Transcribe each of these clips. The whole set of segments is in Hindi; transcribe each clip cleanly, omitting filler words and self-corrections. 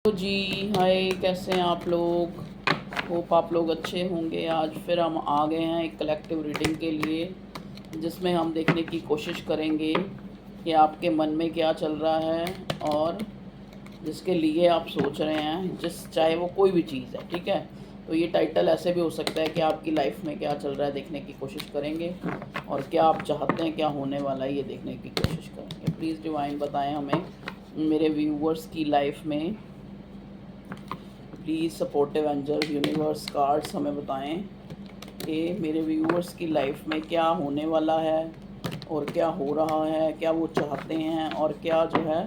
तो जी हाय, कैसे हैं आप लोग। होप आप लोग अच्छे होंगे। आज फिर हम आ गए हैं एक कलेक्टिव रीडिंग के लिए, जिसमें हम देखने की कोशिश करेंगे कि आपके मन में क्या चल रहा है और जिसके लिए आप सोच रहे हैं, चाहे वो कोई भी चीज़ है, ठीक है। तो ये टाइटल ऐसे भी हो सकता है कि आपकी लाइफ में क्या चल रहा है देखने की कोशिश करेंगे, और क्या आप चाहते हैं, क्या होने वाला है, ये देखने की कोशिश करेंगे। प्लीज़ डिवाइन बताएं हमें, मेरे व्यूवर्स की लाइफ में please supportive angel universe cards हमें बताएं कि मेरे व्यूअर्स की लाइफ में क्या होने वाला है और क्या हो रहा है, क्या वो चाहते हैं और क्या जो है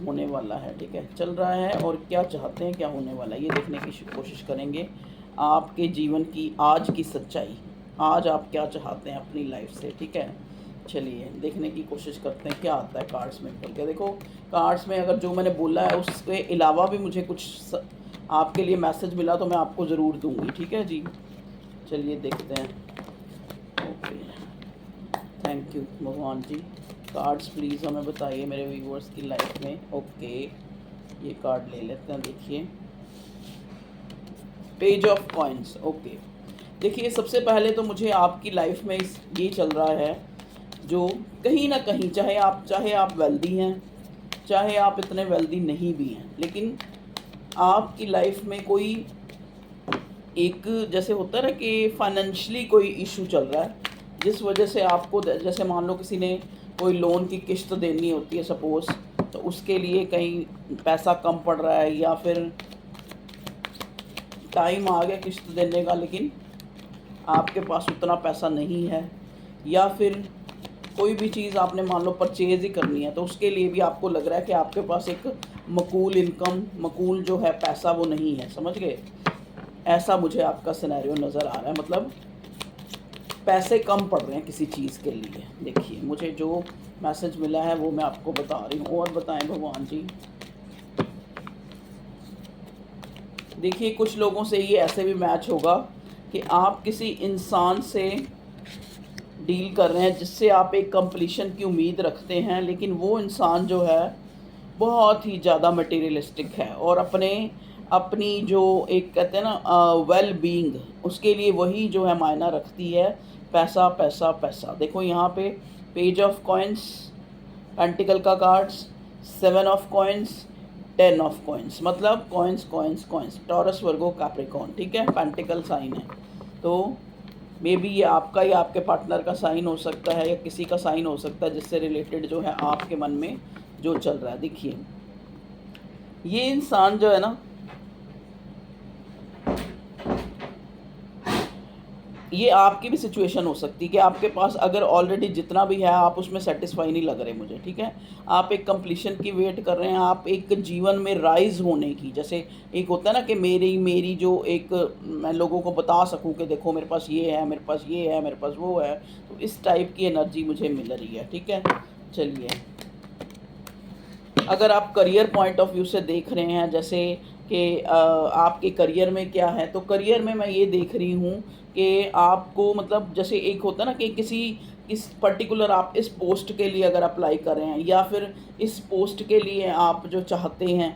होने वाला है, ठीक है, चल रहा है, और क्या चाहते हैं, क्या होने वाला है, ये देखने की कोशिश करेंगे। आपके जीवन की आज की सच्चाई, आज आप क्या चाहते हैं अपनी लाइफ से, ठीक है। चलिए देखने की कोशिश करते हैं क्या आता है कार्ड्स में खोल के। देखो कार्ड्स में अगर जो मैंने बोला है उसके अलावा भी मुझे कुछ आपके लिए मैसेज मिला तो मैं आपको ज़रूर दूंगी, ठीक है जी। चलिए देखते हैं। ओके, थैंक यू भगवान जी। कार्ड्स प्लीज़ हमें बताइए मेरे व्यूअर्स की लाइफ में। ओके, ये कार्ड ले लेते हैं। देखिए, पेज ऑफ कॉइन्स। ओके, देखिए सबसे पहले तो मुझे आपकी लाइफ में ये चल रहा है, जो कहीं ना कहीं चाहे आप वेल्दी हैं, चाहे आप इतने वेल्दी नहीं भी हैं, लेकिन आपकी लाइफ में कोई एक, जैसे होता है ना कि फाइनेंशियली कोई इशू चल रहा है, जिस वजह से आपको, जैसे मान लो किसी ने कोई लोन की किस्त देनी होती है सपोज़, तो उसके लिए कहीं पैसा कम पड़ रहा है, या फिर टाइम आ गया किस्त देने का लेकिन आपके पास उतना पैसा नहीं है, या फिर कोई भी चीज़ आपने मान लो परचेज़ ही करनी है, तो उसके लिए भी आपको लग रहा है कि आपके पास एक मकूल इनकम, मकूल जो है पैसा वो नहीं है, समझ गए। ऐसा मुझे आपका सिनेरियो नज़र आ रहा है, मतलब पैसे कम पड़ रहे हैं किसी चीज़ के लिए। देखिए मुझे जो मैसेज मिला है वो मैं आपको बता रही हूँ, और बताएं भगवान जी। देखिए कुछ लोगों से ये ऐसे भी मैच होगा कि आप किसी इंसान से डील कर रहे हैं जिससे आप एक कंप्लीशन की उम्मीद रखते हैं, लेकिन वो इंसान जो है बहुत ही ज़्यादा मटेरियलिस्टिक है, और अपनी जो एक कहते हैं ना वेल बीइंग, उसके लिए वही जो है मायना रखती है, पैसा पैसा पैसा। देखो यहाँ पे पेज ऑफ कॉइन्स, पेंटिकल का cards, 7 of coins, 10 of coins, मतलब coins coins coins, Taurus Virgo Capricorn, ठीक है, पेंटिकल साइन है। तो मे बी ये आपका या आपके पार्टनर का साइन हो सकता है, या किसी का साइन हो सकता है जिससे रिलेटेड जो है आपके मन में जो चल रहा है। देखिए ये इंसान जो है ना, ये आपकी भी सिचुएशन हो सकती है कि आपके पास अगर ऑलरेडी जितना भी है आप उसमें सेटिस्फाई नहीं लग रहे मुझे, ठीक है। आप एक कंप्लीशन की वेट कर रहे हैं, आप एक जीवन में राइज होने की, जैसे एक होता है ना कि मेरी जो एक, मैं लोगों को बता सकूं कि देखो मेरे पास ये है, मेरे पास ये है, मेरे पास वो है, तो इस टाइप की एनर्जी मुझे मिल रही है, ठीक है। चलिए, अगर आप करियर पॉइंट ऑफ व्यू से देख रहे हैं, जैसे कि आपके करियर में क्या है, तो करियर में मैं ये देख रही हूँ कि आपको, मतलब जैसे एक होता है ना कि इस पर्टिकुलर आप इस पोस्ट के लिए अगर अप्लाई कर रहे हैं, या फिर इस पोस्ट के लिए आप जो चाहते हैं,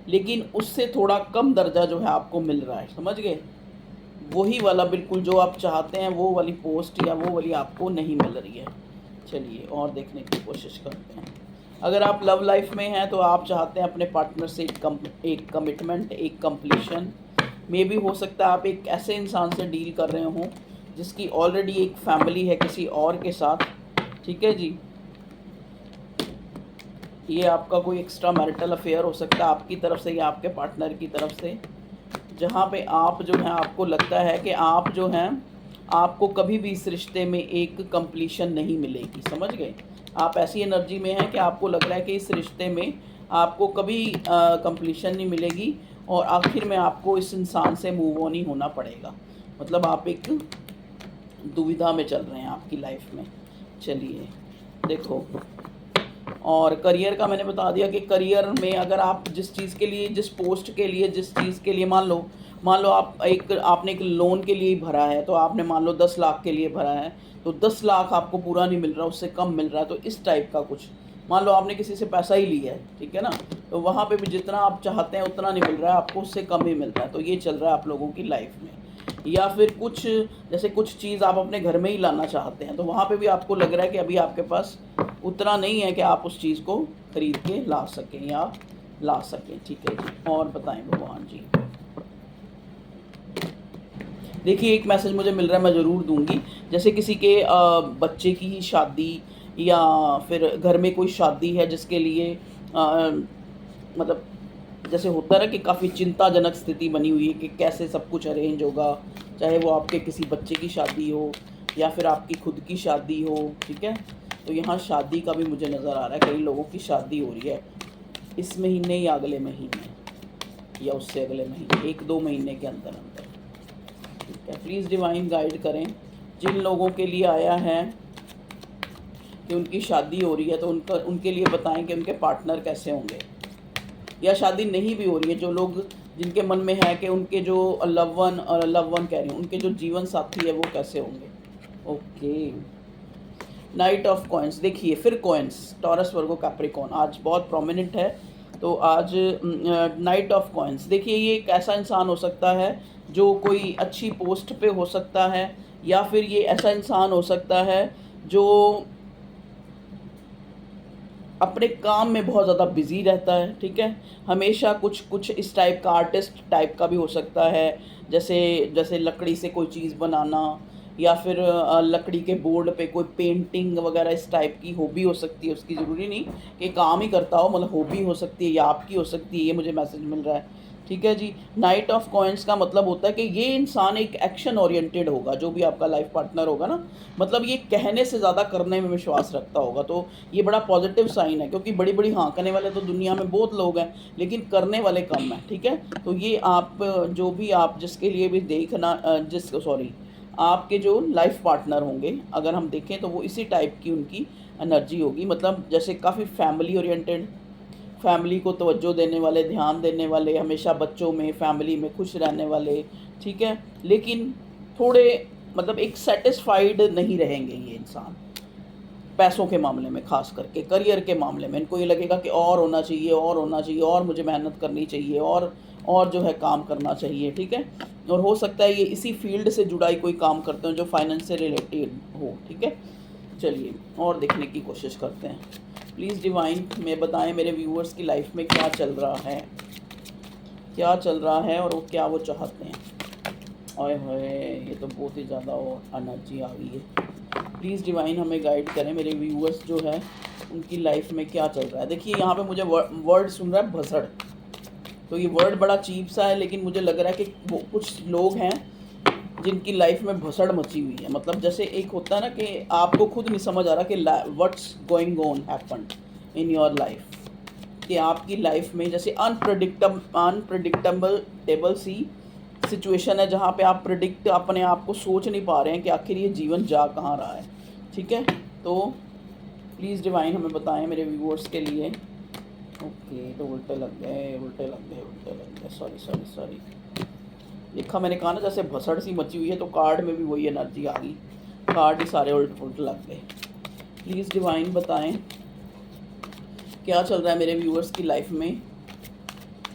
लेकिन उससे थोड़ा कम दर्जा जो है आपको मिल रहा है, समझ गए। वही वाला बिल्कुल जो आप चाहते हैं वो वाली पोस्ट या वो वाली आपको नहीं मिल रही है। चलिए और देखने की कोशिश करते हैं। अगर आप लव लाइफ में हैं तो आप चाहते हैं अपने पार्टनर से एक कमिटमेंट, एक कंप्लीशन। मे भी हो सकता है आप एक ऐसे इंसान से डील कर रहे हों जिसकी ऑलरेडी एक फैमिली है किसी और के साथ, ठीक है जी। ये आपका कोई एक्स्ट्रा मैरिटल अफेयर हो सकता है आपकी तरफ से या आपके पार्टनर की तरफ से, जहाँ पे आप जो है, आपको लगता है कि आप जो हैं, आपको कभी भी इस रिश्ते में एक कंप्लीशन नहीं मिलेगी, समझ गए। आप ऐसी एनर्जी में हैं कि आपको लग रहा है कि इस रिश्ते में आपको कभी कंप्लीशन नहीं मिलेगी, और आखिर में आपको इस इंसान से मूव ऑन ही होना पड़ेगा। मतलब आप एक दुविधा में चल रहे हैं आपकी लाइफ में। चलिए देखो, और करियर का मैंने बता दिया कि करियर में अगर आप जिस चीज़ के लिए, जिस पोस्ट के लिए, जिस चीज़ के लिए, मान लो आपने एक लोन के लिए ही भरा है, तो आपने मान लो 10 लाख के लिए भरा है, तो 10 लाख आपको पूरा नहीं मिल रहा, उससे कम मिल रहा है, तो इस टाइप का कुछ मान लो आपने किसी से पैसा ही लिया है, ठीक है ना, तो वहाँ पे भी जितना आप चाहते हैं उतना नहीं मिल रहा है आपको, उससे कम ही मिल रहा है। तो ये चल रहा है आप लोगों की लाइफ में। या फिर कुछ जैसे कुछ चीज़ आप अपने घर में ही लाना चाहते हैं, तो वहाँ पे भी आपको लग रहा है कि अभी आपके पास उतना नहीं है कि आप उस चीज़ को खरीद के ला सकें या ला सकें। ठीक है जी, और बताएं भगवान जी। देखिए एक मैसेज मुझे मिल रहा है, मैं ज़रूर दूंगी। जैसे किसी के बच्चे की शादी या फिर घर में कोई शादी है जिसके लिए मतलब जैसे होता है ना कि काफ़ी चिंताजनक स्थिति बनी हुई है कि कैसे सब कुछ अरेंज होगा, चाहे वो आपके किसी बच्चे की शादी हो या फिर आपकी खुद की शादी हो। ठीक है, तो यहाँ शादी का भी मुझे नज़र आ रहा है, कई लोगों की शादी हो रही है इस महीने या अगले महीने या उससे अगले महीने, 1-2 महीने के अंदर अंदर। ठीक है, प्लीज़ डिवाइन गाइड करें जिन लोगों के लिए आया है कि उनकी शादी हो रही है, तो उनके लिए बताएं कि उनके पार्टनर कैसे होंगे, या शादी नहीं भी हो रही है, जो लोग जिनके मन में है कि उनके जो लव वन कह रही हूँ, उनके जो जीवन साथी है वो कैसे होंगे। Okay, night of coins. देखिए फिर कॉइन्स, टॉरस वर्गो कैप्रिकॉर्न आज बहुत प्रोमिनेंट है। तो आज नाइट ऑफ कॉइन्स, देखिए ये एक ऐसा इंसान हो सकता है जो कोई अच्छी पोस्ट पे हो सकता है, या फिर ये ऐसा इंसान हो सकता है जो अपने काम में बहुत ज़्यादा बिजी रहता है। ठीक है, हमेशा कुछ कुछ इस टाइप का, आर्टिस्ट टाइप का भी हो सकता है, जैसे जैसे लकड़ी से कोई चीज़ बनाना, या फिर लकड़ी के बोर्ड पे कोई पेंटिंग वगैरह, इस टाइप की हॉबी हो सकती है उसकी। ज़रूरी नहीं कि काम ही करता हो, मतलब हॉबी हो सकती है या आपकी हो सकती है, ये मुझे मैसेज मिल रहा है। ठीक है जी, नाइट ऑफ कॉइन्स का मतलब होता है कि ये इंसान एक एक्शन ओरिएंटेड होगा, जो भी आपका लाइफ पार्टनर होगा ना, मतलब ये कहने से ज़्यादा करने में विश्वास रखता होगा। तो ये बड़ा पॉजिटिव साइन है, क्योंकि बड़ी बड़ी हाँकने वाले तो दुनिया में बहुत लोग हैं, लेकिन करने वाले कम हैं। ठीक है, तो ये आप जो भी आप जिसके लिए भी देखना आपके जो लाइफ पार्टनर होंगे, अगर हम देखें तो वो इसी टाइप की उनकी एनर्जी होगी, मतलब जैसे काफ़ी फैमिली ओरिएंटेड, फैमिली को तवज्जो देने वाले, ध्यान देने वाले, हमेशा बच्चों में, फैमिली में खुश रहने वाले। ठीक है, लेकिन थोड़े मतलब एक सेटिस्फाइड नहीं रहेंगे ये इंसान पैसों के मामले में, खास करके करियर के मामले में। इनको ये लगेगा कि और होना चाहिए, और होना चाहिए, और मुझे मेहनत करनी चाहिए, और जो है काम करना चाहिए। ठीक है, और हो सकता है ये इसी फील्ड से जुड़ा ही कोई काम करते हो जो फाइनेंस से रिलेटेड हो। ठीक है, चलिए और देखने की कोशिश करते हैं। प्लीज़ डिवाइन में बताएं मेरे व्यूअर्स की लाइफ में क्या चल रहा है, क्या चल रहा है और वो क्या वो चाहते हैं। ओए होए, ये तो बहुत ही ज़्यादा एनर्जी आ गई है। प्लीज़ डिवाइन हमें गाइड करें, मेरे व्यूअर्स जो है उनकी लाइफ में क्या चल रहा है। देखिए यहाँ पे मुझे वर्ड सुन रहा है भसड़, तो ये वर्ड बड़ा चीप सा है, लेकिन मुझे लग रहा है कि वो कुछ लोग हैं जिनकी लाइफ में भसड़ मची हुई है। मतलब जैसे एक होता है ना कि आपको खुद नहीं समझ आ रहा कि what's going on happened in your life, कि आपकी लाइफ में जैसे अनप्रडिक्टेबल टेबल सी सिचुएशन है, जहाँ पे आप प्रिडिक्ट अपने आप को सोच नहीं पा रहे हैं कि आखिर ये जीवन जा कहाँ रहा है। ठीक है, तो प्लीज़ डिवाइन हमें बताएं मेरे व्यूअर्स के लिए। ओके, तो उल्टे लग गए, सॉरी लिखा मैंने, कहा ना जैसे भसड़ सी मची हुई है, तो कार्ड में भी वही एनर्जी आ गई, कार्ड ही सारे उल्ट लग गए। प्लीज़ डिवाइन बताएं क्या चल रहा है मेरे व्यूअर्स की लाइफ में,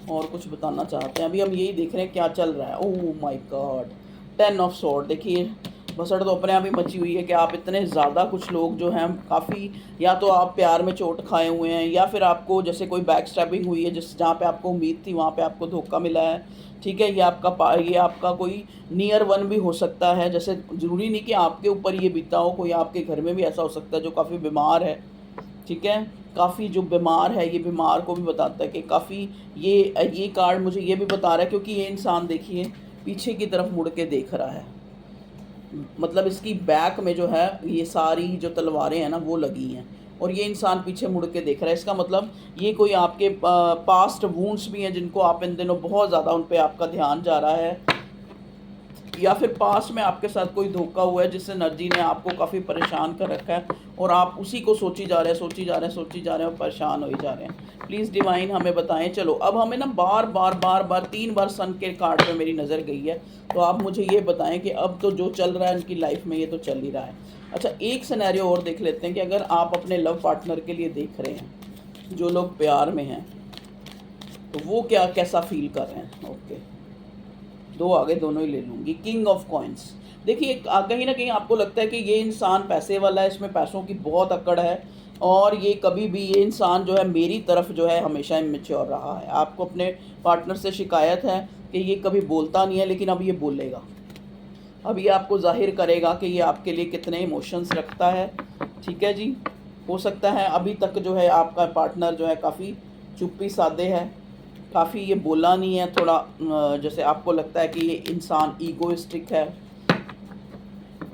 और कुछ बताना चाहते हैं। अभी हम यही देख रहे हैं क्या चल रहा है। Oh my God, 10 of sword. देखिए भसड़ तो अपने आप ही मची हुई है कि आप इतने ज़्यादा, कुछ लोग जो हैं काफ़ी, या तो आप प्यार में चोट खाए हुए हैं, या फिर आपको जैसे कोई बैक स्टैबिंग हुई है, जिस जहाँ पे आपको उम्मीद थी वहाँ पे आपको धोखा मिला है। ठीक है, ये आपका कोई नियर वन भी हो सकता है, जैसे ज़रूरी नहीं कि आपके ऊपर ये बीता हो, कोई आपके घर में भी ऐसा हो सकता है जो काफ़ी बीमार है। ठीक है, काफ़ी जो बीमार है, ये बीमार को भी बताता है कि काफ़ी ये कार्ड मुझे ये भी बता रहा है, क्योंकि ये इंसान देखिए पीछे की तरफ मुड़ के देख रहा है, मतलब इसकी बैक में जो है ये सारी जो तलवारें हैं ना वो लगी हैं, और ये इंसान पीछे मुड़ के देख रहा है। इसका मतलब ये कोई आपके पास्ट वूंड्स भी हैं जिनको आप इन दिनों बहुत ज़्यादा उन पे आपका ध्यान जा रहा है, या फिर पास्ट में आपके साथ कोई धोखा हुआ है जिस एनर्जी ने आपको काफ़ी परेशान कर रखा है, और आप उसी को सोची जा रहे हैं और परेशान हो ही जा रहे हैं। प्लीज़ डिवाइन हमें बताएं। चलो अब हमें ना बार बार 3 बार सन के कार्ड पे मेरी नज़र गई है, तो आप मुझे ये बताएं कि अब तो जो चल रहा है उनकी लाइफ में ये तो चल ही रहा है, अच्छा, एक सिनेरियो और देख लेते हैं कि अगर आप अपने लव पार्टनर के लिए देख रहे हैं, जो लोग प्यार में हैं, तो वो क्या कैसा फील कर रहे हैं। ओके, दो आगे दोनों ही ले लूँगी। किंग ऑफ कॉइन्स, देखिए कहीं ना कहीं आपको लगता है कि ये इंसान पैसे वाला है, इसमें पैसों की बहुत अकड़ है, और ये कभी भी ये इंसान जो है मेरी तरफ जो है हमेशा इमेच्योर रहा है। आपको अपने पार्टनर से शिकायत है कि ये कभी बोलता नहीं है, लेकिन अब ये बोलेगा, अब ये आपको जाहिर करेगा कि ये आपके लिए कितने इमोशंस रखता है। ठीक है जी, हो सकता है अभी तक जो है आपका पार्टनर जो है काफ़ी चुप्पी सादे है, काफ़ी ये बोला नहीं है, थोड़ा जैसे आपको लगता है कि ये इंसान ईगोइस्टिक है,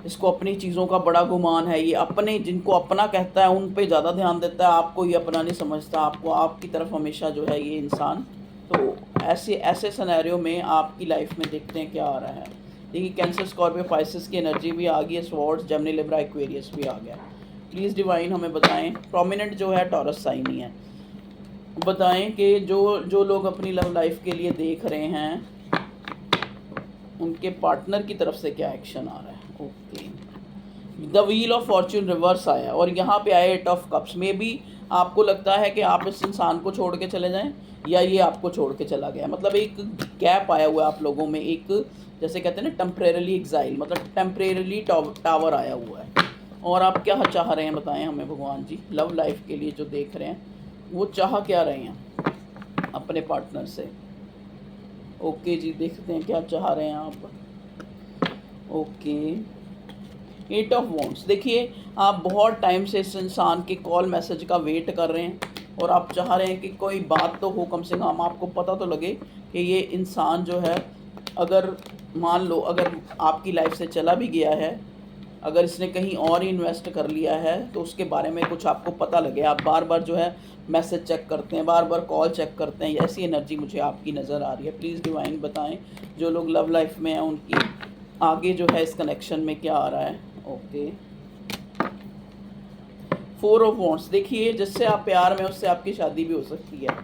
इसको अपनी चीज़ों का बड़ा गुमान है, ये अपने जिनको अपना कहता है उन पे ज़्यादा ध्यान देता है, आपको ये अपना नहीं समझता, आपको आपकी तरफ हमेशा जो है ये इंसान। तो ऐसे ऐसे सिनेरियो में आपकी लाइफ में देखते हैं क्या आ रहा है। देखिए कैंसर, स्कॉर्पियो, पाइसेस की एनर्जी भी आ गई है, स्वॉर्ड्स, जेमिनी, लिब्रा, एक्वेरियस भी आ गया। प्लीज़ डिवाइन हमें बताएं, प्रोमिनेंट जो है टॉरस साइन ही है, बताएं कि जो लोग अपनी लव लाइफ के लिए देख रहे हैं उनके पार्टनर की तरफ से क्या एक्शन आ रहा है। Okay, the wheel of Fortune reverse आया और यहाँ पे आया 8 ऑफ कप्स। में भी आपको लगता है कि आप इस इंसान को छोड़ के चले जाएं या ये आपको छोड़ के चला गया, मतलब एक गैप आया हुआ है आप लोगों में, एक जैसे कहते हैं ना टेम्परेरली एग्जाइल, मतलब टेम्परेरली टावर आया हुआ है। और आप क्या चाह रहे हैं बताएं हमें भगवान जी, लव लाइफ के लिए जो देख रहे हैं वो चाह क्या रहे हैं अपने पार्टनर से। ओके जी, देखते हैं क्या चाह रहे हैं आप। ओके, 8 ऑफ वॉन्ड्स, देखिए आप बहुत टाइम से इस इंसान के कॉल मैसेज का वेट कर रहे हैं और आप चाह रहे हैं कि कोई बात तो हो, कम से कम आपको पता तो लगे कि ये इंसान जो है, अगर मान लो अगर आपकी लाइफ से चला भी गया है, अगर इसने कहीं और ही इन्वेस्ट कर लिया है, तो उसके बारे में कुछ आपको पता लगे। आप बार बार जो है मैसेज चेक करते हैं, बार बार कॉल चेक करते हैं, ऐसी एनर्जी मुझे आपकी नज़र आ रही है। प्लीज़ डिवाइन बताएं जो लोग लव लाइफ में हैं उनकी आगे जो है इस कनेक्शन में क्या आ रहा है। ओके, 4 ऑफ वॉन्ड्स, देखिए जिससे आप प्यार में उससे आपकी शादी भी हो सकती है,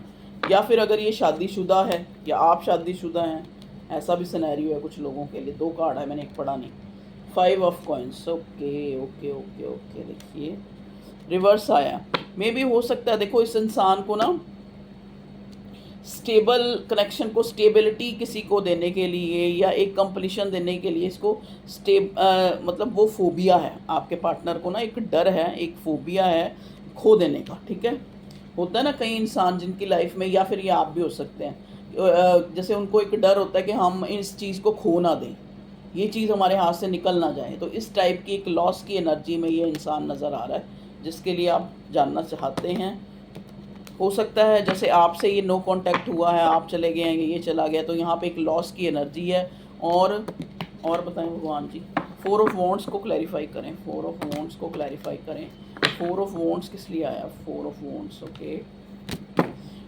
या फिर अगर ये शादीशुदा है या आप शादीशुदा हैं, ऐसा भी सिनेरियो है कुछ लोगों के लिए। 2 कार्ड है, मैंने एक पढ़ा नहीं। 5 of coins, okay okay okay okay, देखिए रिवर्स आया। मे भी हो सकता है, देखो इस इंसान को ना स्टेबल कनेक्शन को, स्टेबिलिटी किसी को देने के लिए या एक कंप्लीशन देने के लिए इसको मतलब वो फोबिया है आपके पार्टनर को ना, एक डर है, एक फोबिया है खो देने का। ठीक है, होता है ना कई इंसान जिनकी लाइफ में, या फिर ये आप भी हो सकते हैं, जैसे उनको एक डर होता है कि हम इस चीज़ को खो ना दें, ये चीज़ हमारे हाथ से निकल ना जाए। तो इस टाइप की एक लॉस की एनर्जी में ये इंसान नज़र आ रहा है, जिसके लिए आप जानना चाहते हैं। हो सकता है जैसे आपसे ये नो कांटेक्ट हुआ है, आप चले गए हैं, ये चला गया, तो यहाँ पे एक लॉस की एनर्जी है। और बताएं भगवान जी, 4 ऑफ वॉन्ड्स को क्लैरिफाई करें, 4 ऑफ वॉन्ड्स को क्लैरिफाई करें। 4 ऑफ वॉन्ड्स किस लिए आया, 4 of wands, okay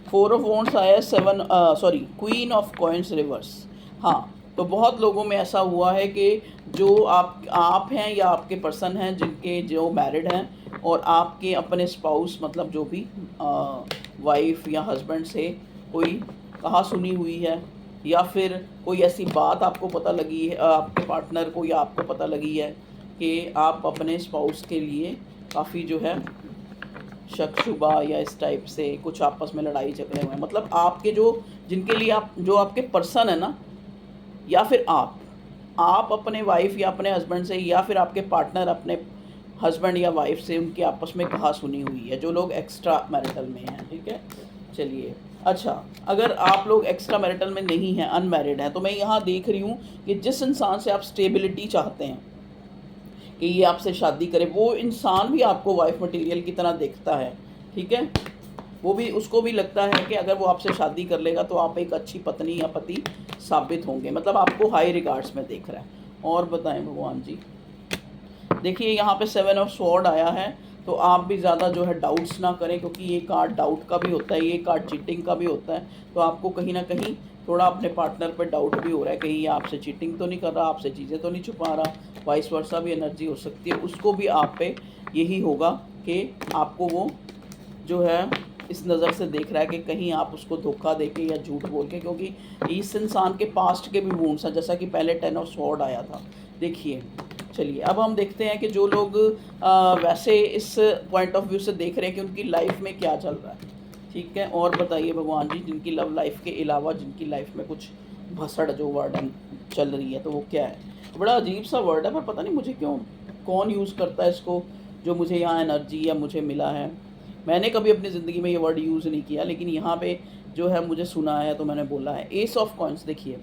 4 of wands आया, 7 sorry queen of coins reverse. हाँ, तो बहुत लोगों में ऐसा हुआ है कि जो आप हैं या आपके पर्सन हैं जिनके जो मैरिड हैं और आपके अपने स्पाउस, मतलब जो भी वाइफ या हस्बैंड से कोई कहा सुनी हुई है, या फिर कोई ऐसी बात आपको पता लगी है, आपके पार्टनर को या आपको पता लगी है कि आप अपने स्पाउस के लिए काफ़ी जो है शक शुबा या इस टाइप से कुछ आपस में लड़ाई झगड़े हुए हैं। मतलब आपके जो जिनके लिए आप जो आपके पर्सन है ना, या फिर आप अपने वाइफ या अपने हस्बैंड से, या फिर आपके पार्टनर अपने हस्बैंड या वाइफ से उनके आपस में कहा सुनी हुई है, जो लोग एक्स्ट्रा मैरिटल में हैं। ठीक है, चलिए अच्छा, अगर आप लोग एक्स्ट्रा मैरिटल में नहीं हैं, अनमैरिड हैं, तो मैं यहाँ देख रही हूँ कि जिस इंसान से आप स्टेबिलिटी चाहते हैं कि ये आपसे शादी करे, वो इंसान भी आपको वाइफ मटेरियल की तरह देखता है। ठीक है, वो भी, उसको भी लगता है कि अगर वो आपसे शादी कर लेगा तो आप एक अच्छी पत्नी या पति साबित होंगे, मतलब आपको हाई रिगार्ड्स में देख रहा है। और बताएं भगवान जी, देखिए यहाँ पे 7 ऑफ स्वॉर्ड आया है, तो आप भी ज़्यादा जो है डाउट्स ना करें, क्योंकि ये कार्ड डाउट का भी होता है, ये कार्ड चीटिंग का भी होता है। तो आपको कहीं ना कहीं थोड़ा अपने पार्टनर पर डाउट भी हो रहा है, कहीं ये आपसे चीटिंग तो नहीं कर रहा, आपसे चीज़ें तो नहीं छुपा रहा, वाइस वर्सा भी एनर्जी हो सकती है। उसको भी आप पे यही होगा कि आपको वो जो है इस नज़र से देख रहा है कि कहीं आप उसको धोखा देके या झूठ बोल के, क्योंकि इस इंसान के पास्ट के भी वूंड्स हैं, जैसा कि पहले 10 ऑफ स्वॉर्ड आया था। देखिए, चलिए अब हम देखते हैं कि जो लोग वैसे इस पॉइंट ऑफ व्यू से देख रहे हैं कि उनकी लाइफ में क्या चल रहा है। ठीक है, और बताइए भगवान जी, जिनकी लव लाइफ के अलावा जिनकी लाइफ में कुछ भसड़ जो वर्ड चल रही है, तो वो क्या है। बड़ा अजीब सा वर्ड है, पर पता नहीं मुझे क्यों कौन यूज़ करता है इसको, जो मुझे यहाँ एनर्जी या मुझे मिला है। मैंने कभी अपनी ज़िंदगी में ये वर्ड यूज़ नहीं किया, लेकिन यहाँ पे जो है मुझे सुना है तो मैंने बोला है। एस ऑफ कॉइन्स, देखिए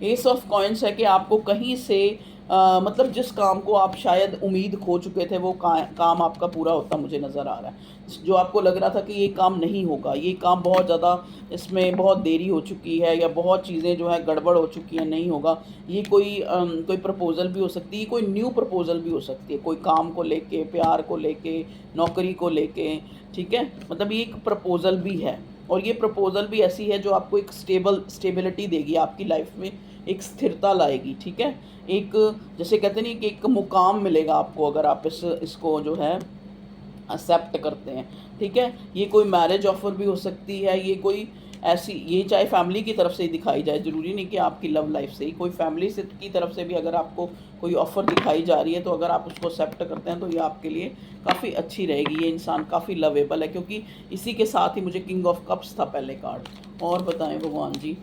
एस ऑफ कॉइन्स है कि आपको कहीं से मतलब जिस काम को आप शायद उम्मीद खो चुके थे, वो काम आपका पूरा होता मुझे नज़र आ रहा है। जो आपको लग रहा था कि ये काम नहीं होगा, ये काम बहुत ज़्यादा, इसमें बहुत देरी हो चुकी है या बहुत चीज़ें जो है गड़बड़ हो चुकी हैं, नहीं होगा। ये कोई प्रपोज़ल भी हो सकती है, कोई न्यू प्रपोज़ल भी हो सकती है, कोई काम को लेके, प्यार को लेके, नौकरी को लेके। ठीक है, मतलब ये एक प्रपोज़ल भी है, और ये प्रपोज़ल भी ऐसी है जो आपको एक स्टेबिलिटी देगी आपकी लाइफ में, एक स्थिरता लाएगी। ठीक है, एक जैसे कहते नहीं कि एक मुकाम मिलेगा आपको अगर आप इसको जो है एक्सेप्ट करते हैं। ठीक है, ये कोई मैरिज ऑफर भी हो सकती है, ये कोई ऐसी, ये चाहे फैमिली की तरफ से ही दिखाई जाए, ज़रूरी नहीं कि आपकी लव लाइफ से ही, कोई फैमिली से की तरफ से भी अगर आपको कोई ऑफ़र दिखाई जा रही है, तो अगर आप उसको एक्सेप्ट करते हैं तो ये आपके लिए काफ़ी अच्छी रहेगी। ये इंसान काफ़ी लवेबल है, क्योंकि इसी के साथ ही मुझे किंग ऑफ कप्स था पहले कार्ड। और बताएं भगवान जी,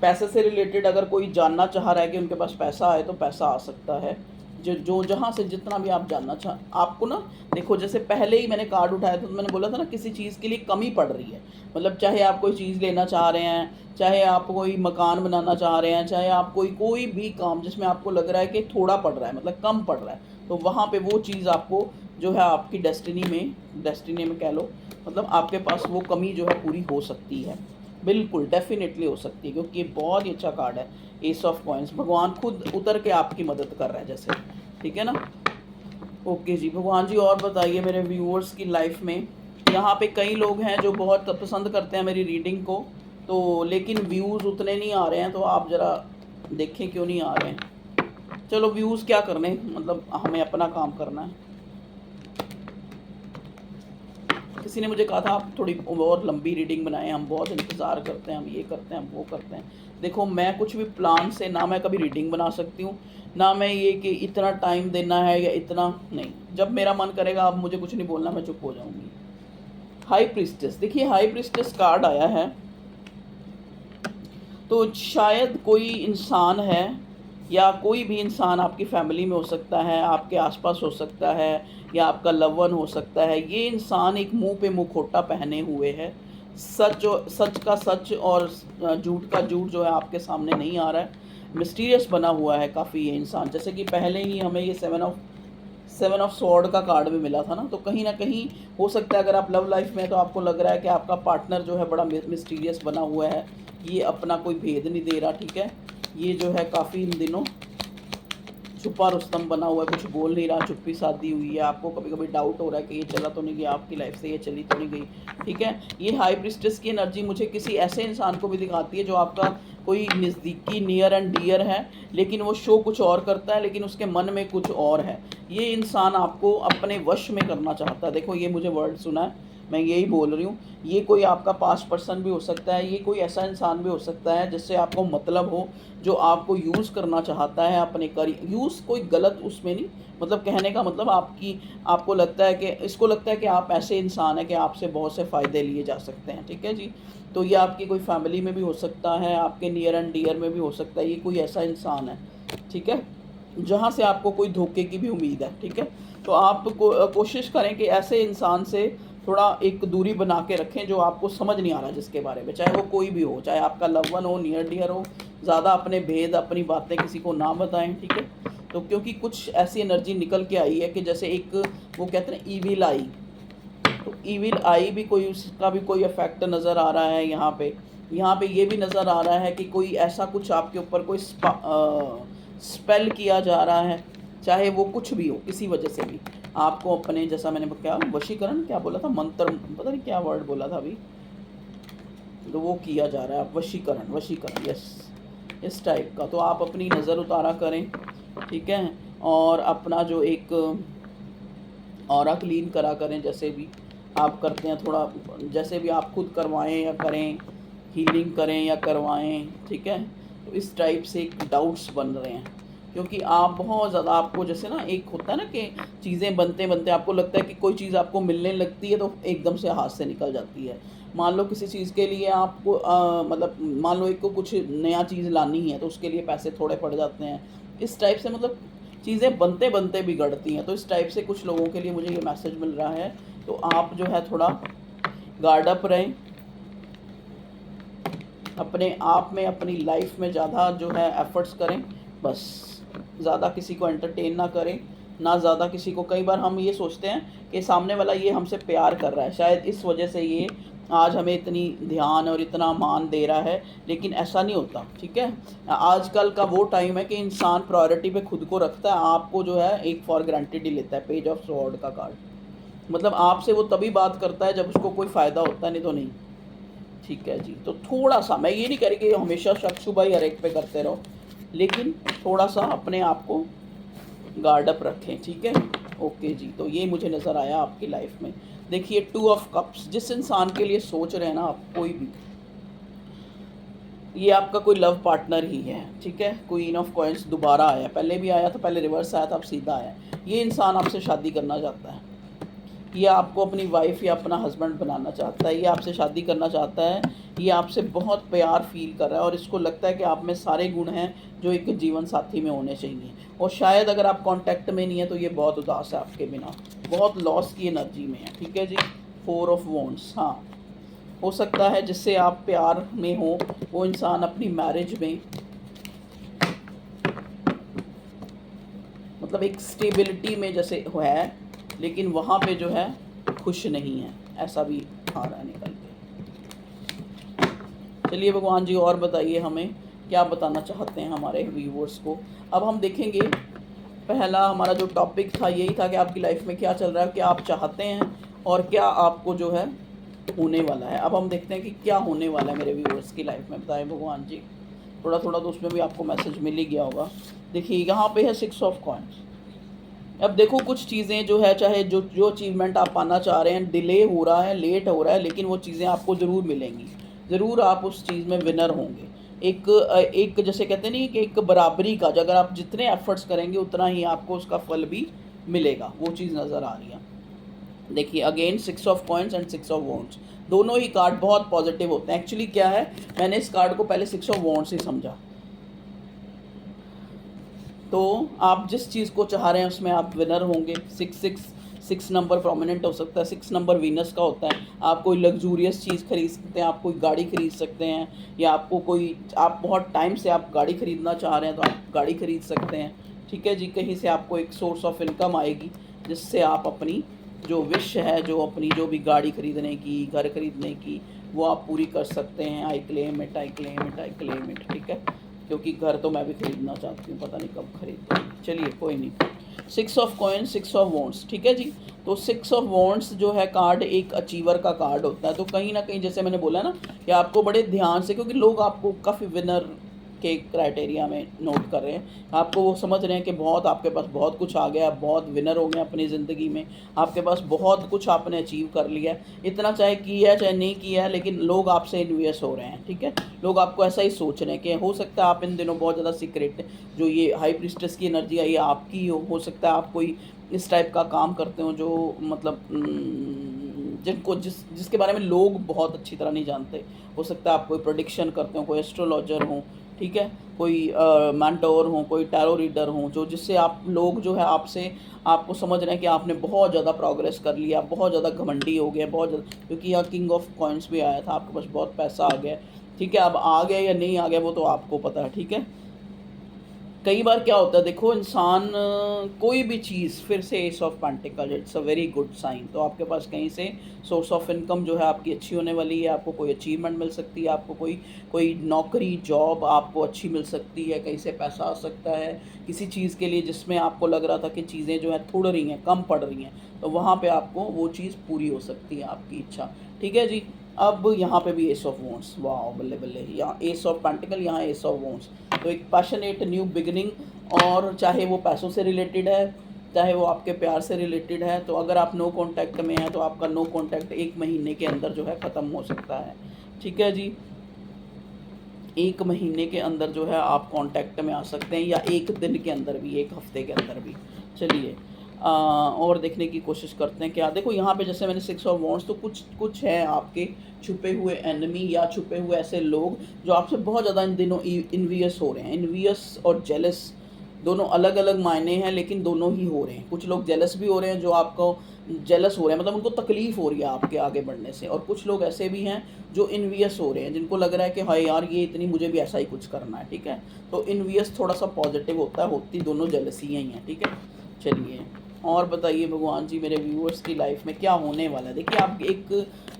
पैसे से रिलेटेड अगर कोई जानना चाह रहा है कि उनके पास पैसा आए, तो पैसा आ सकता है। जो जहाँ से जितना भी आप जानना आपको ना, देखो जैसे पहले ही मैंने कार्ड उठाया था तो मैंने बोला था ना, किसी चीज़ के लिए कमी पड़ रही है। मतलब चाहे आप कोई चीज़ लेना चाह रहे हैं, चाहे आप कोई मकान बनाना चाह रहे हैं, चाहे आप कोई भी काम जिसमें आपको लग रहा है कि थोड़ा पड़ रहा है, मतलब कम पड़ रहा है, तो वहाँ पे वो चीज़ आपको जो है आपकी डेस्टिनी में कह लो, मतलब आपके पास वो कमी जो है पूरी हो सकती है। बिल्कुल डेफिनेटली हो सकती है, क्योंकि ये बहुत ही अच्छा कार्ड है, एस ऑफ कॉइन्स। भगवान खुद उतर के आपकी मदद कर रहा है जैसे। ठीक है ना। ओके जी भगवान जी, और बताइए मेरे व्यूअर्स की लाइफ में, यहाँ पे कई लोग हैं जो बहुत पसंद करते हैं मेरी रीडिंग को, तो लेकिन व्यूज़ उतने नहीं आ रहे हैं, तो आप ज़रा देखें क्यों नहीं आ रहे हैं। चलो व्यूज़ क्या करने, मतलब हमें अपना काम करना है। किसी ने मुझे कहा था आप थोड़ी और लंबी रीडिंग बनाएं, हम बहुत इंतज़ार करते हैं, हम ये करते हैं, हम वो करते हैं। देखो मैं कुछ भी प्लान से ना मैं कभी रीडिंग बना सकती हूँ, ना मैं ये कि इतना टाइम देना है या इतना नहीं। जब मेरा मन करेगा, आप मुझे कुछ नहीं बोलना, मैं चुप हो जाऊँगी। हाई प्रीस्टेस, देखिए हाई प्रीस्टेस कार्ड आया है, तो शायद कोई इंसान है, या कोई भी इंसान आपकी फैमिली में हो सकता है, आपके आसपास हो सकता है, या आपका लव वन हो सकता है। ये इंसान एक मुंह पे मुखौटा पहने हुए है, सच का सच और झूठ का झूठ जो है आपके सामने नहीं आ रहा है, मिस्टीरियस बना हुआ है काफ़ी ये इंसान। जैसे कि पहले ही हमें ये सेवन ऑफ स्वॉर्ड का कार्ड भी मिला था ना, तो कहीं ना कहीं हो सकता है अगर आप लव लाइफ में, तो आपको लग रहा है कि आपका पार्टनर जो है बड़ा मिस्टीरियस बना हुआ है, ये अपना कोई भेद नहीं दे रहा। ठीक है, ये जो है काफ़ी इन दिनों छुपा रुस्तम बना हुआ है, कुछ बोल नहीं रहा, चुप्पी साधी हुई है। आपको कभी कभी डाउट हो रहा है कि ये चला तो नहीं गया आपकी लाइफ से, ये चली तो नहीं गई। ठीक है, ये हाई प्रीस्टेस की एनर्जी मुझे किसी ऐसे इंसान को भी दिखाती है जो आपका कोई नज़दीकी नियर एंड डियर है, लेकिन वो शो कुछ और करता है, लेकिन उसके मन में कुछ और है। ये इंसान आपको अपने वश में करना चाहता है। देखो ये मुझे वर्ड सुना है, मैं यही बोल रही हूँ। ये कोई आपका पास्ट पर्सन भी हो सकता है, ये कोई ऐसा इंसान भी हो सकता है जिससे आपको मतलब हो, जो आपको यूज़ करना चाहता है अपने यूज़ कोई गलत उसमें नहीं, मतलब कहने का मतलब आपको लगता है कि इसको लगता है कि आप ऐसे इंसान हैं कि आपसे बहुत से फ़ायदे लिए जा सकते हैं। ठीक है जी, तो ये आपकी कोई फैमिली में भी हो सकता है, आपके नियर एंड डियर में भी हो सकता है। ये कोई ऐसा इंसान है, ठीक है, जहाँ से आपको कोई धोखे की भी उम्मीद है। ठीक है, तो आप कोशिश करें कि ऐसे इंसान से थोड़ा एक दूरी बना के रखें जो आपको समझ नहीं आ रहा जिसके बारे में, चाहे वो कोई भी हो, चाहे आपका लव वन हो, नियर डियर हो। ज़्यादा अपने भेद, अपनी बातें किसी को ना बताएं। ठीक है, तो क्योंकि कुछ ऐसी एनर्जी निकल के आई है कि जैसे एक वो कहते हैं ना ईविल आई, तो ईविल आई भी कोई, उसका भी कोई इफेक्ट नज़र आ रहा है यहाँ पे ये भी नज़र आ रहा है कि कोई ऐसा कुछ आपके ऊपर कोई स्पेल किया जा रहा है, चाहे वो कुछ भी हो, किसी वजह से भी आपको अपने, जैसा मैंने क्या वशीकरण क्या बोला था, मंत्र, पता नहीं क्या वर्ड बोला था अभी, तो वो किया जा रहा है। आप वशीकरण यस, इस टाइप का। तो आप अपनी नज़र उतारा करें, ठीक है, और अपना जो एक ऑरा क्लीन करा करें, जैसे भी आप करते हैं थोड़ा, जैसे भी आप खुद करवाएं या करें, हीलिंग करें या करवाएं, ठीक है। तो इस टाइप से एक डाउट्स बन रहे हैं, क्योंकि आप बहुत ज़्यादा, आपको जैसे ना एक होता है ना कि चीज़ें बनते बनते आपको लगता है कि कोई चीज़ आपको मिलने लगती है तो एकदम से हाथ से निकल जाती है। मान लो किसी चीज़ के लिए आपको मतलब मान लो एक को कुछ नया चीज़ लानी है तो उसके लिए पैसे थोड़े पड़ जाते हैं। इस टाइप से मतलब चीज़ें बनते बनते बिगड़ती हैं। तो इस टाइप से कुछ लोगों के लिए मुझे ये मैसेज मिल रहा है। तो आप जो है थोड़ा गार्ड अप रहें, अपने आप में, अपनी लाइफ में ज़्यादा जो है एफर्ट्स करें। बस ज़्यादा किसी को एंटरटेन ना करें, ना ज़्यादा किसी को, कई बार हम ये सोचते हैं कि सामने वाला ये हमसे प्यार कर रहा है, शायद इस वजह से ये आज हमें इतनी ध्यान और इतना मान दे रहा है, लेकिन ऐसा नहीं होता, ठीक है। आजकल का वो टाइम है कि इंसान प्रायोरिटी पे खुद को रखता है, आपको जो है एक फॉर ग्रांटेड ही लेता है। पेज ऑफ स्वॉर्ड का कार्ड मतलब आपसे वो तभी बात करता है जब उसको कोई फ़ायदा होता है, नहीं तो नहीं, ठीक है जी। तो थोड़ा सा, मैं ये नहीं कह रही कि हमेशा शक शुबा ही हर एक पे करते रहो, लेकिन थोड़ा सा अपने आप को गार्ड अप रखें, ठीक है। ओके जी, तो ये मुझे नज़र आया आपकी लाइफ में। देखिए 2 ऑफ कप्स, जिस इंसान के लिए सोच रहे हैं ना आप, कोई भी, ये आपका कोई लव पार्टनर ही है, ठीक है। क्वीन ऑफ कॉइंस दोबारा आया, पहले भी आया था, पहले रिवर्स आया था, अब सीधा आया। ये इंसान आपसे शादी करना चाहता है, ये आपको अपनी वाइफ या अपना हस्बैंड बनाना चाहता है, ये आपसे शादी करना चाहता है, ये आपसे बहुत प्यार फील कर रहा है और इसको लगता है कि आप में सारे गुण हैं जो एक जीवन साथी में होने चाहिए। और शायद अगर आप कांटेक्ट में नहीं है तो ये बहुत उदास है आपके बिना, बहुत लॉस की एनर्जी में है, ठीक है जी। 4 ऑफ वॉन्ड्स, हाँ, हो सकता है जिससे आप प्यार में हो वो इंसान अपनी मैरिज में मतलब एक स्टेबिलिटी में जैसे है, लेकिन वहाँ पे जो है खुश नहीं है, ऐसा भी आ रहा है निकल के। चलिए भगवान जी और बताइए हमें क्या बताना चाहते हैं हमारे व्यूवर्स को। अब हम देखेंगे, पहला हमारा जो टॉपिक था यही था कि आपकी लाइफ में क्या चल रहा है, क्या आप चाहते हैं और क्या आपको जो है होने वाला है। अब हम देखते हैं कि क्या होने वाला है मेरे व्यूवर्स की लाइफ में, बताएं भगवान जी। थोड़ा थोड़ा तो उसमें भी आपको मैसेज मिल ही गया होगा। देखिए यहाँ पे है 6 ऑफ कॉइन्स। अब देखो कुछ चीज़ें जो है, चाहे जो जो अचीवमेंट आप पाना चाह रहे हैं, डिले हो रहा है, लेट हो रहा है, लेकिन वो चीज़ें आपको ज़रूर मिलेंगी, ज़रूर आप उस चीज़ में विनर होंगे। एक जैसे कहते नहीं कि एक बराबरी का, अगर आप जितने एफर्ट्स करेंगे उतना ही आपको उसका फल भी मिलेगा, वो चीज़ नज़र आ रही है। देखिए again 6 of coins and 6 of wands, दोनों ही कार्ड बहुत पॉजिटिव होते हैं। एक्चुअली क्या है, मैंने इस कार्ड को पहले 6 ऑफ वॉन्ड्स ही समझा। तो आप जिस चीज़ को चाह रहे हैं उसमें आप विनर होंगे। 6 नंबर प्रोमिनेंट हो सकता है, 6 नंबर वीनस का होता है। आप कोई लग्जूरियस चीज़ खरीद सकते हैं, आप कोई गाड़ी खरीद सकते हैं, या आपको कोई, आप बहुत टाइम से आप गाड़ी खरीदना चाह रहे हैं तो आप गाड़ी खरीद सकते हैं, ठीक है जी। कहीं से आपको एक सोर्स ऑफ इनकम आएगी जिससे आप अपनी जो विश है, जो अपनी जो भी गाड़ी खरीदने की, घर खरीदने की, वो आप पूरी कर सकते हैं। I claim it, I claim it, I claim it, ठीक है। क्योंकि घर तो मैं भी खरीदना चाहती हूँ, पता नहीं कब खरीदूँगी। चलिए कोई नहीं। 6 ऑफ कॉइन्स, 6 ऑफ वॉन्ड्स, ठीक है जी। तो 6 ऑफ वॉन्ड्स जो है कार्ड एक अचीवर का कार्ड होता है। तो कहीं ना कहीं जैसे मैंने बोला ना कि आपको बड़े ध्यान से, क्योंकि लोग आपको काफ़ी विनर के क्राइटेरिया में नोट कर रहे हैं, आपको वो समझ रहे हैं कि बहुत आपके पास बहुत कुछ आ गया, बहुत विनर हो गए अपनी ज़िंदगी में, आपके पास बहुत कुछ आपने अचीव कर लिया है। इतना चाहे किया है चाहे नहीं किया है, लेकिन लोग आपसे इन्वेस हो रहे हैं, ठीक है। लोग आपको ऐसा ही सोच रहे हैं कि हो सकता है आप इन दिनों बहुत ज़्यादा सीक्रेट, जो ये हाई प्रिस्टेस की एनर्जी आई है आपकी हो सकता है आप कोई इस टाइप का काम करते हो जो मतलब जिनको जिसके बारे में लोग बहुत अच्छी तरह नहीं जानते। हो सकता है आप कोई प्रेडिक्शन करते हो, कोई एस्ट्रोलॉजर हो, ठीक है, कोई मेंटोर हो, कोई टैरो रीडर हो, जो जिससे आप लोग जो है आपसे, आपको समझ रहे हैं कि आपने बहुत ज़्यादा प्रोग्रेस कर लिया, बहुत ज़्यादा घमंडी हो गया, बहुत ज़्यादा, क्योंकि यहाँ किंग ऑफ कॉइन्स भी आया था, आपके पास बहुत पैसा आ गया, ठीक है। अब आ गया या नहीं आ गया वो तो आपको पता है, ठीक है। कई बार क्या होता है, देखो इंसान कोई भी चीज़, फिर से ace of pentacle, it's a very good sign. तो आपके पास कहीं से सोर्स ऑफ इनकम जो है आपकी अच्छी होने वाली है, आपको कोई अचीवमेंट मिल सकती है, आपको कोई कोई नौकरी जॉब आपको अच्छी मिल सकती है, कहीं से पैसा आ सकता है किसी चीज़ के लिए जिसमें आपको लग रहा था कि चीज़ें जो है थोड़ रही हैं, कम पड़ रही हैं, तो वहाँ पर आपको वो चीज़ पूरी हो सकती है, आपकी इच्छा, ठीक है जी। अब यहाँ पे भी एस ऑफ वॉन्ड्स, वाह बल्ले बल्ले, यहाँ एस ऑफ पेंटिकल, यहाँ एस ऑफ वॉन्ड्स। तो एक पैशनेट न्यू बिगिनिंग, और चाहे वो पैसों से रिलेटेड है, चाहे वो आपके प्यार से रिलेटेड है। तो अगर आप नो कांटेक्ट में हैं तो आपका नो कांटेक्ट 1 महीने के अंदर जो है ख़त्म हो सकता है। ठीक है जी, 1 महीने के अंदर जो है आप कांटेक्ट में आ सकते हैं, या 1 दिन के अंदर भी, 1 हफ्ते के अंदर भी। चलिए और देखने की कोशिश करते हैं क्या। देखो यहाँ पे जैसे मैंने 6 ऑफ वॉन्ड्स, तो कुछ कुछ है आपके छुपे हुए एनिमी या छुपे हुए ऐसे लोग जो आपसे बहुत ज़्यादा इन दिनों इन्वियस हो रहे हैं। इन्वियस और जेलस दोनों अलग अलग मायने हैं, लेकिन दोनों ही हो रहे हैं। कुछ लोग जेलस भी हो रहे हैं, जो आपको जेलस हो रहे हैं मतलब उनको तकलीफ़ हो रही है आपके आगे बढ़ने से, और कुछ लोग ऐसे भी हैं जो इन्वियस हो रहे हैं, जिनको लग रहा है कि हाय यार ये इतनी, मुझे भी ऐसा ही कुछ करना है। ठीक है, तो इन्वियस थोड़ा सा पॉजिटिव होता है, होती दोनों जेलसी ही हैं। ठीक है, चलिए और बताइए भगवान जी मेरे व्यूअर्स की लाइफ में क्या होने वाला है। देखिए आप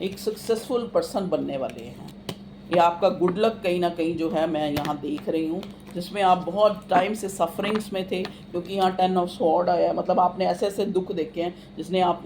एक सक्सेसफुल पर्सन बनने वाले हैं। ये आपका गुड लक कहीं ना कहीं जो है मैं यहाँ देख रही हूँ, जिसमें आप बहुत टाइम से सफरिंग्स में थे, क्योंकि यहाँ 10 ऑफ स्वॉर्ड आया है। मतलब आपने ऐसे ऐसे दुख देखे हैं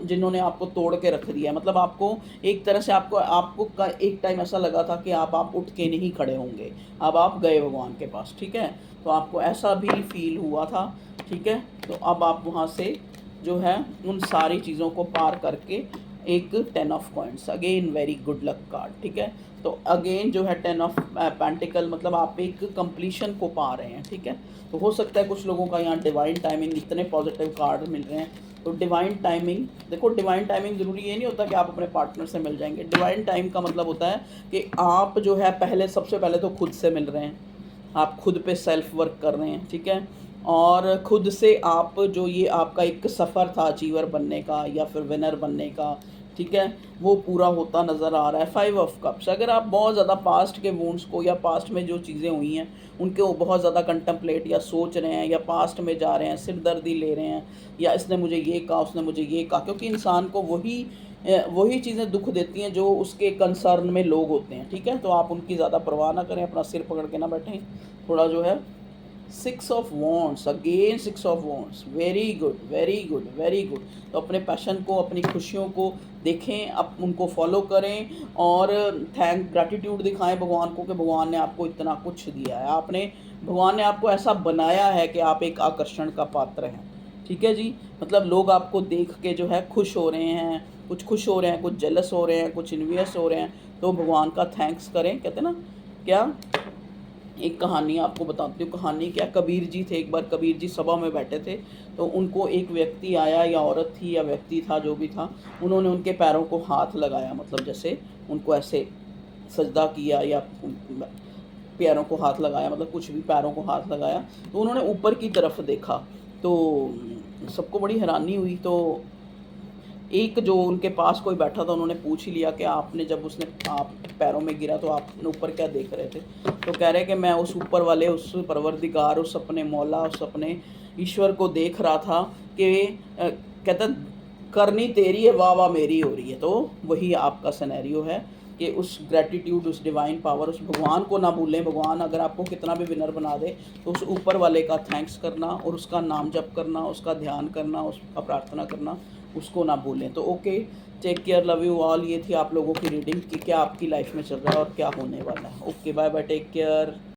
जिन्होंने आपको तोड़ के रख दिया है। मतलब आपको एक तरह से आपको एक टाइम ऐसा लगा था कि आप उठ के नहीं खड़े होंगे, अब आप गए भगवान के पास। ठीक है, तो आपको ऐसा भी फील हुआ था। ठीक है, तो अब आप वहाँ से जो है उन सारी चीज़ों को पार करके एक 10 of coins, again very good luck card. ठीक है, तो अगेन जो है 10 ऑफ पेंटिकल, मतलब आप एक कंप्लीशन को पा रहे हैं। ठीक है, तो हो सकता है कुछ लोगों का यहाँ डिवाइन टाइमिंग, इतने पॉजिटिव कार्ड मिल रहे हैं। तो डिवाइन टाइमिंग, देखो डिवाइन टाइमिंग ज़रूरी ये नहीं होता कि आप अपने पार्टनर से मिल जाएंगे। डिवाइन टाइम का मतलब होता है कि आप जो है सबसे पहले तो खुद से मिल रहे हैं, आप खुद पे सेल्फ वर्क कर रहे हैं। ठीक है, और खुद से आप जो ये आपका एक सफ़र था अचीवर बनने का या फिर विनर बनने का, ठीक है, वो पूरा होता नज़र आ रहा है। 5 ऑफ कप्स, अगर आप बहुत ज़्यादा पास्ट के वुंड्स को या पास्ट में जो चीज़ें हुई हैं उनके वो बहुत ज़्यादा कंटम्पलेट या सोच रहे हैं, या पास्ट में जा रहे हैं, सिरदर्दी ले रहे हैं, या इसने मुझे ये कहा, उसने मुझे ये कहा, क्योंकि इंसान को वही चीज़ें दुख देती हैं जो उसके कंसर्न में लोग होते हैं। ठीक है, तो आप उनकी ज़्यादा परवाह ना करें, अपना सिर पकड़ के ना बैठें, थोड़ा जो है 6 of wands, again 6 of wands, very good very good very good. तो अपने पैशन को, अपनी खुशियों को देखें, आप उनको फॉलो करें, और ग्रैटिट्यूड दिखाएं भगवान को कि भगवान ने आपको इतना कुछ दिया है, भगवान ने आपको ऐसा बनाया है कि आप एक आकर्षण का पात्र हैं। ठीक है जी, मतलब लोग आपको देख के जो है खुश हो रहे हैं, कुछ खुश हो रहे हैं, कुछ जेलस हो रहे हैं, कुछ इन्वियस हो रहे हैं। तो भगवान का थैंक्स करें। कहते हैं ना, क्या एक कहानी आपको बताती हूँ। कहानी क्या, कबीर जी थे, एक बार कबीर जी सभा में बैठे थे, तो उनको एक व्यक्ति आया, या औरत थी या व्यक्ति था, जो भी था, उन्होंने उनके पैरों को हाथ लगाया, मतलब जैसे उनको ऐसे सजदा किया, या पैरों को हाथ लगाया, मतलब कुछ भी, पैरों को हाथ लगाया। तो उन्होंने ऊपर की तरफ देखा, तो सबको बड़ी हैरानी हुई। तो एक जो उनके पास कोई बैठा था, उन्होंने पूछ ही लिया कि आपने जब उसने आप पैरों में गिरा तो आप ऊपर क्या देख रहे थे। तो कह रहे कि मैं उस ऊपर वाले, उस परवरदिगार, उस अपने मौला, उस अपने ईश्वर को देख रहा था कि कहता करनी तेरी है, वाह वाह मेरी हो रही है। तो वही आपका सिनेरियो है कि उस ग्रैटिट्यूड, उस डिवाइन पावर, उस भगवान को ना भूलें। भगवान अगर आपको कितना भी विनर बना दे, तो उस ऊपर वाले का थैंक्स करना, और उसका नाम जप करना, उसका ध्यान करना, उसका प्रार्थना करना, उसको ना भूलें। तो okay, take care, love you all. ये थी आप लोगों की रीडिंग कि क्या आपकी लाइफ में चल रहा है और क्या होने वाला है। Okay, bye bye, take care.